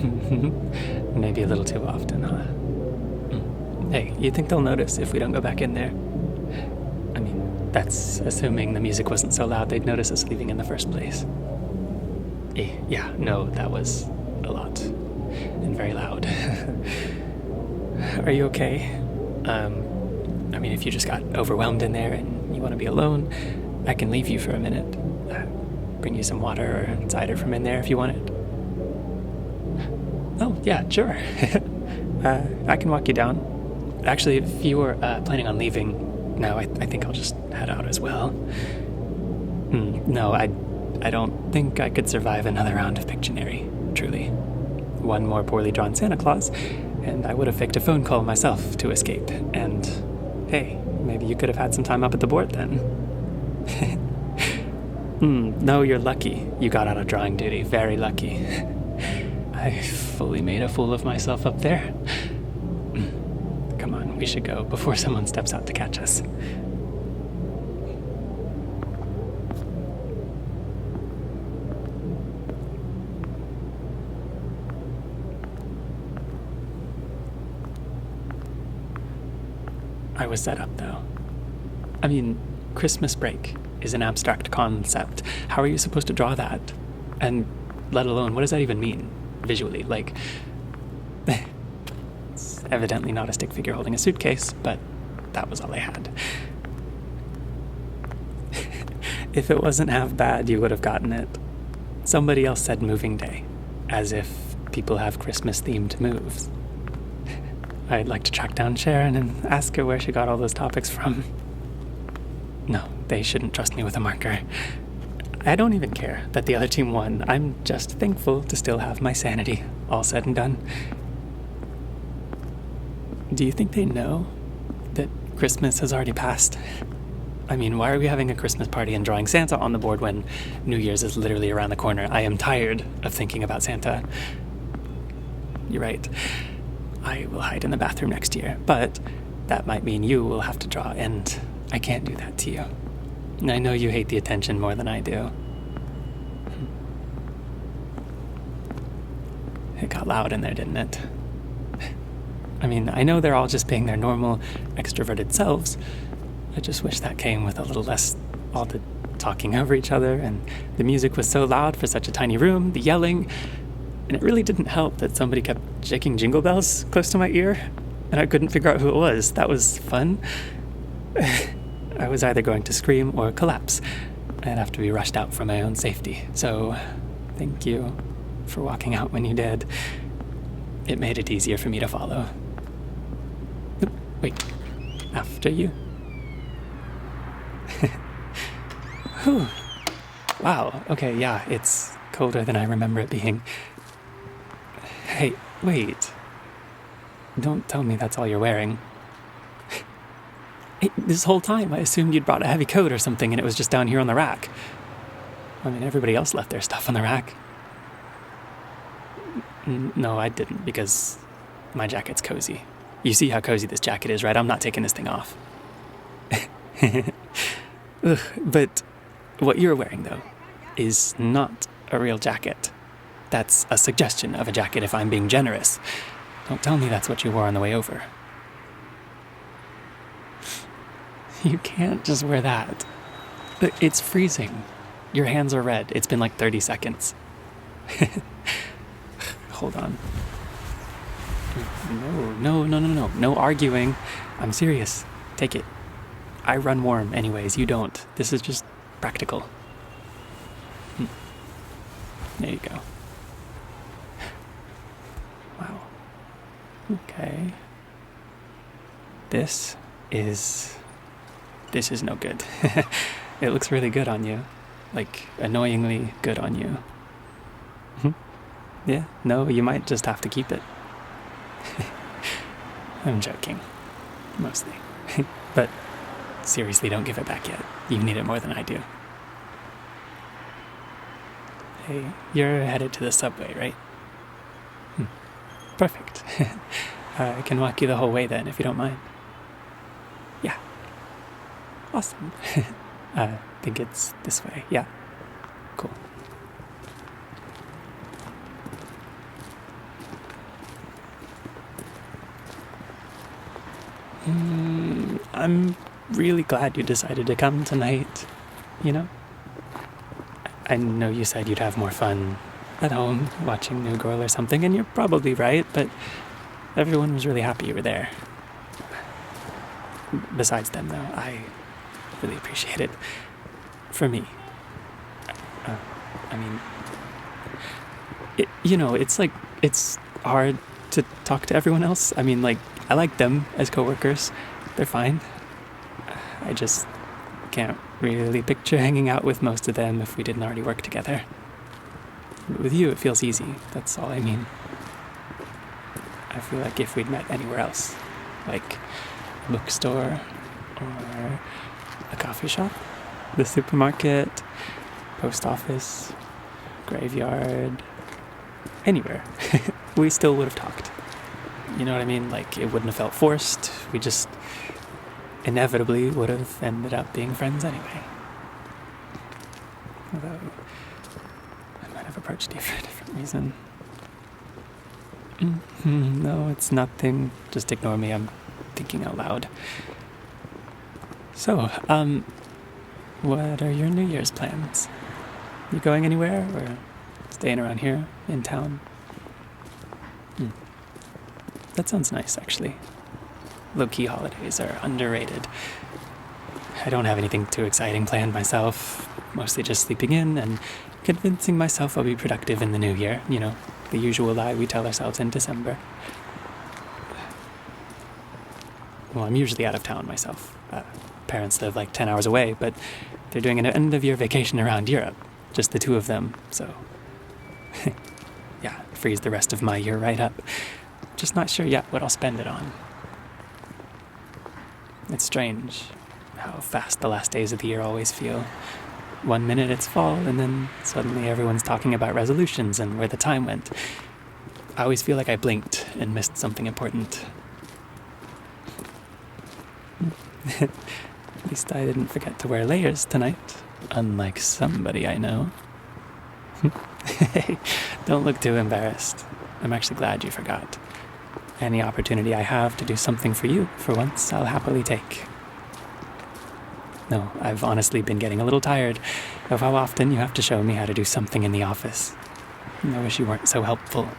Maybe a little too often, huh? Hey, you think they'll notice if we don't go back in there? I mean, that's assuming the music wasn't so loud they'd notice us leaving in the first place. Yeah, no, that was a lot. And very loud. Are you okay? I mean, if you just got overwhelmed in there and you want to be alone, I can leave you for a minute. Bring you some water or cider from in there if you want it. Oh, yeah, sure. I can walk you down. Actually, if you were planning on leaving, no, I think I'll just head out as well. No, I don't think I could survive another round of Pictionary, truly. One more poorly drawn Santa Claus, and I would have faked a phone call myself to escape. And, hey, maybe you could have had some time up at the board then. No, you're lucky you got out of drawing duty. Very lucky. I fully made a fool of myself up there. Come on, we should go before someone steps out to catch us. I was set up, though. I mean, Christmas break is an abstract concept. How are you supposed to draw that? And let alone, what does that even mean, visually? Like, it's evidently not a stick figure holding a suitcase, but that was all I had. If it wasn't half bad, you would have gotten it. Somebody else said moving day, as if people have Christmas-themed moves. I'd like to track down Sharon and ask her where she got all those topics from. No, they shouldn't trust me with a marker. I don't even care that the other team won. I'm just thankful to still have my sanity, all said and done. Do you think they know that Christmas has already passed? I mean, why are we having a Christmas party and drawing Santa on the board when New Year's is literally around the corner? I am tired of thinking about Santa. You're right. I will hide in the bathroom next year, but that might mean you will have to draw, and I can't do that to you. I know you hate the attention more than I do. It got loud in there, didn't it? I mean, I know they're all just being their normal, extroverted selves. I just wish that came with a little less all the talking over each other, and the music was so loud for such a tiny room, the yelling, and it really didn't help that somebody kept shaking jingle bells close to my ear, and I couldn't figure out who it was. That was fun. I was either going to scream or collapse. I'd have to be rushed out for my own safety. So, thank you for walking out when you did. It made it easier for me to follow. Wait, after you? Whew. Wow, okay, yeah, it's colder than I remember it being. Hey, wait. Don't tell me that's all you're wearing. Hey, this whole time I assumed you'd brought a heavy coat or something and it was just down here on the rack. I mean, everybody else left their stuff on the rack. No, I didn't, because my jacket's cozy. You see how cozy this jacket is, right? I'm not taking this thing off. Ugh, but what you're wearing, though, is not a real jacket. That's a suggestion of a jacket if I'm being generous. Don't tell me that's what you wore on the way over. You can't just wear that. It's freezing. Your hands are red. It's been like 30 seconds. Hold on. No. No arguing. I'm serious. Take it. I run warm anyways. You don't. This is just practical. There you go. Wow. Okay. This is no good. It looks really good on you. Like, annoyingly good on you. Yeah, no, you might just have to keep it. I'm joking. Mostly. But seriously, don't give it back yet. You need it more than I do. Hey, you're headed to the subway, right? Perfect. I can walk you the whole way then, if you don't mind. Yeah. Awesome. I think it's this way. Yeah. Cool. I'm really glad you decided to come tonight, you know? I know you said you'd have more fun at home watching New Girl or something, and you're probably right, but everyone was really happy you were there. Besides them, though, I really appreciate it. For me. I mean, it's hard to talk to everyone else. I mean, I like them as coworkers. They're fine. I just can't really picture hanging out with most of them if we didn't already work together. With you, it feels easy. That's all I mean. I feel like if we'd met anywhere else, like a bookstore or a coffee shop, the supermarket, post office, graveyard, anywhere, we still would have talked. You know what I mean? It wouldn't have felt forced. We just inevitably would have ended up being friends anyway. Although, I might have approached you for a different reason. No, it's nothing. Just ignore me. I'm thinking out loud. So, what are your New Year's plans? You going anywhere or staying around here in town? That sounds nice, actually. Low-key holidays are underrated. I don't have anything too exciting planned myself. Mostly just sleeping in and convincing myself I'll be productive in the new year. You know, the usual lie we tell ourselves in December. Well, I'm usually out of town myself. Parents live 10 hours away, but they're doing an end-of-year vacation around Europe. Just the two of them, so... yeah, freeze the rest of my year right up. Just not sure yet what I'll spend it on. It's strange how fast the last days of the year always feel. 1 minute it's fall, and then suddenly everyone's talking about resolutions and where the time went. I always feel like I blinked and missed something important. At least I didn't forget to wear layers tonight, unlike somebody I know. Hey, don't look too embarrassed. I'm actually glad you forgot. Any opportunity I have to do something for you, for once, I'll happily take. No, I've honestly been getting a little tired of how often you have to show me how to do something in the office. I wish you weren't so helpful.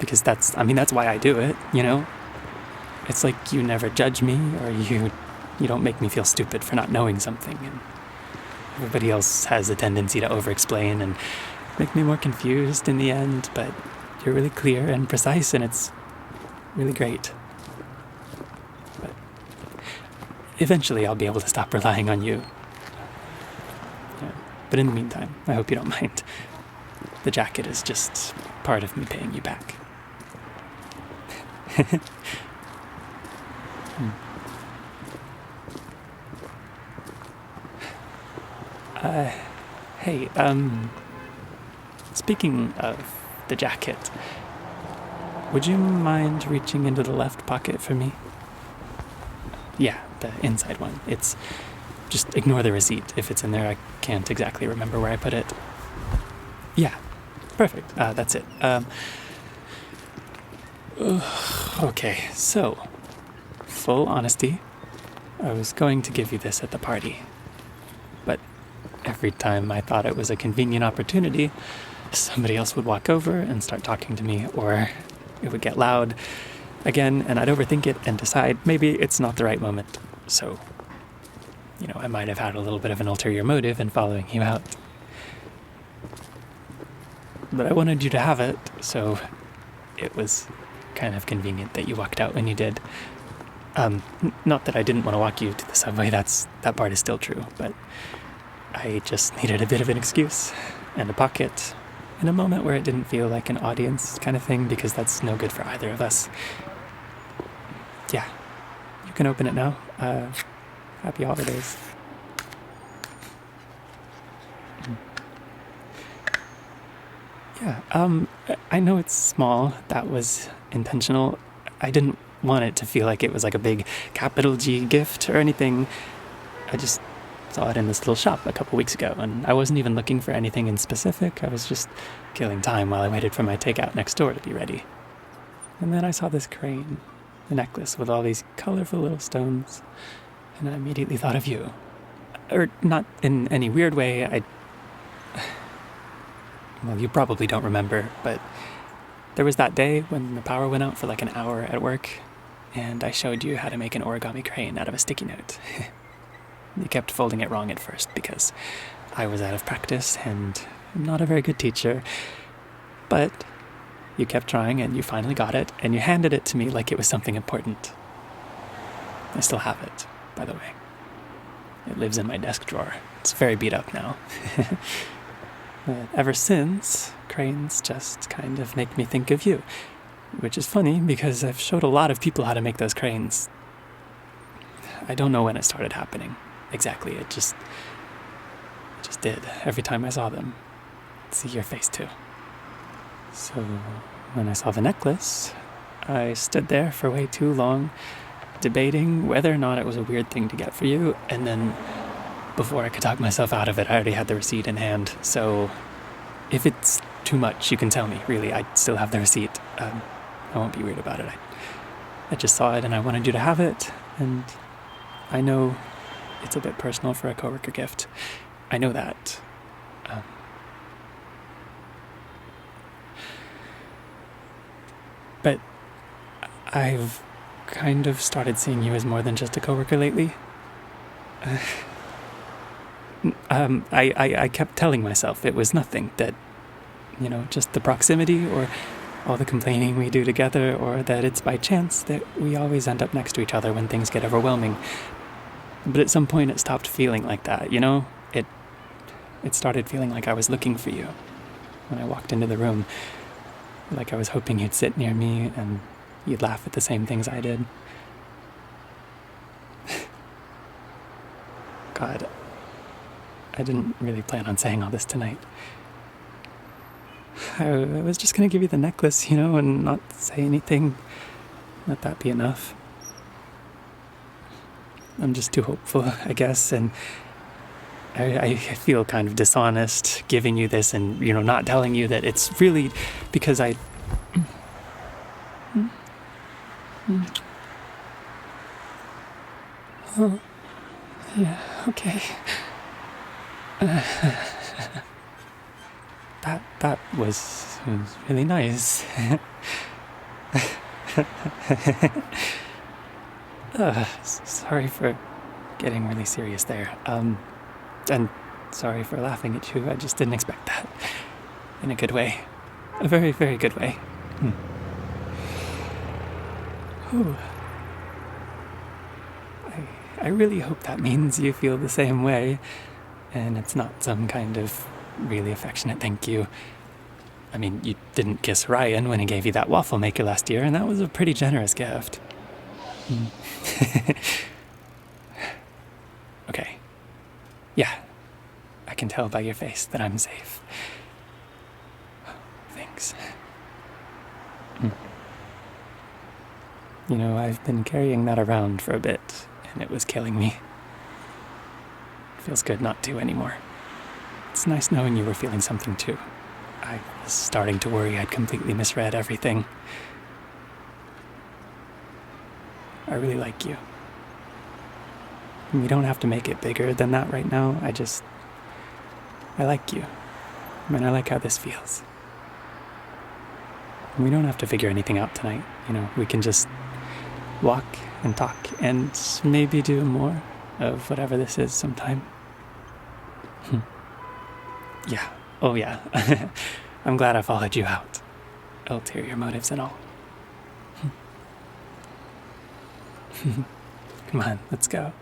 Because that's why I do it, you know? It's like you never judge me, or you don't make me feel stupid for not knowing something. And everybody else has a tendency to over-explain and make me more confused in the end, but you're really clear and precise, and it's really great. But eventually I'll be able to stop relying on you. Yeah. But in the meantime, I hope you don't mind. The jacket is just part of me paying you back. Hey, speaking of the jacket, would you mind reaching into the left pocket for me? Yeah, the inside one. It's just ignore the receipt. If it's in there, I can't exactly remember where I put it. Yeah, perfect. That's it. Okay, so, full honesty, I was going to give you this at the party. But every time I thought it was a convenient opportunity, somebody else would walk over and start talking to me, or it would get loud again, and I'd overthink it and decide maybe it's not the right moment. So, I might have had a little bit of an ulterior motive in following you out. But I wanted you to have it, so it was kind of convenient that you walked out when you did. Not that I didn't want to walk you to the subway, that part is still true, but I just needed a bit of an excuse and a pocket in a moment where it didn't feel like an audience kind of thing, because that's no good for either of us. Yeah, you can open it now. Happy holidays. Yeah, I know it's small. That was intentional. I didn't want it to feel like it was like a big capital G gift or anything. I just saw it in this little shop a couple weeks ago, and I wasn't even looking for anything in specific. I was just killing time while I waited for my takeout next door to be ready. And then I saw this crane. the necklace with all these colorful little stones, and I immediately thought of you. Or not in any weird way, well, you probably don't remember, but there was that day when the power went out for like an hour at work, and I showed you how to make an origami crane out of a sticky note. You kept folding it wrong at first because I was out of practice and I'm not a very good teacher, but you kept trying and you finally got it, and you handed it to me like it was something important. I still have it, by the way. It lives in my desk drawer. It's very beat up now. But ever since, cranes just kind of make me think of you, which is funny because I've showed a lot of people how to make those cranes. I don't know when it started happening exactly. It just did every time I saw them. See your face too. So when I saw the necklace, I stood there for way too long, debating whether or not it was a weird thing to get for you, and then before I could talk myself out of it, I already had the receipt in hand. So if it's too much, you can tell me, really. I still have the receipt. I won't be weird about it. I just saw it and I wanted you to have it, and I know it's a bit personal for a coworker gift. I know that. But I've kind of started seeing you as more than just a coworker lately. I kept telling myself it was nothing, that, just the proximity or all the complaining we do together, or that it's by chance that we always end up next to each other when things get overwhelming. But at some point it stopped feeling like that, It started feeling like I was looking for you when I walked into the room, like I was hoping you'd sit near me and you'd laugh at the same things I did. God, I didn't really plan on saying all this tonight. I was just going to give you the necklace, and not say anything. Let that be enough. I'm just too hopeful, I guess, and I feel kind of dishonest giving you this and, not telling you that it's really because I... Oh, yeah, okay. That was really nice. Sorry for getting really serious there. And sorry for laughing at you. I just didn't expect that. In a good way. A very, very good way. Ooh. I really hope that means you feel the same way, and it's not some kind of really affectionate thank you. I mean, you didn't kiss Ryan when he gave you that waffle maker last year, and that was a pretty generous gift. Okay. Yeah, I can tell by your face that I'm safe. Thanks. I've been carrying that around for a bit, and it was killing me. It feels good not to anymore. It's nice knowing you were feeling something too. I was starting to worry I'd completely misread everything. I really like you. We don't have to make it bigger than that right now. I like you. I like how this feels. We don't have to figure anything out tonight. We can just walk and talk and maybe do more of whatever this is sometime. Yeah. Oh, yeah. I'm glad I followed you out. Ulterior motives and all. Come on, let's go.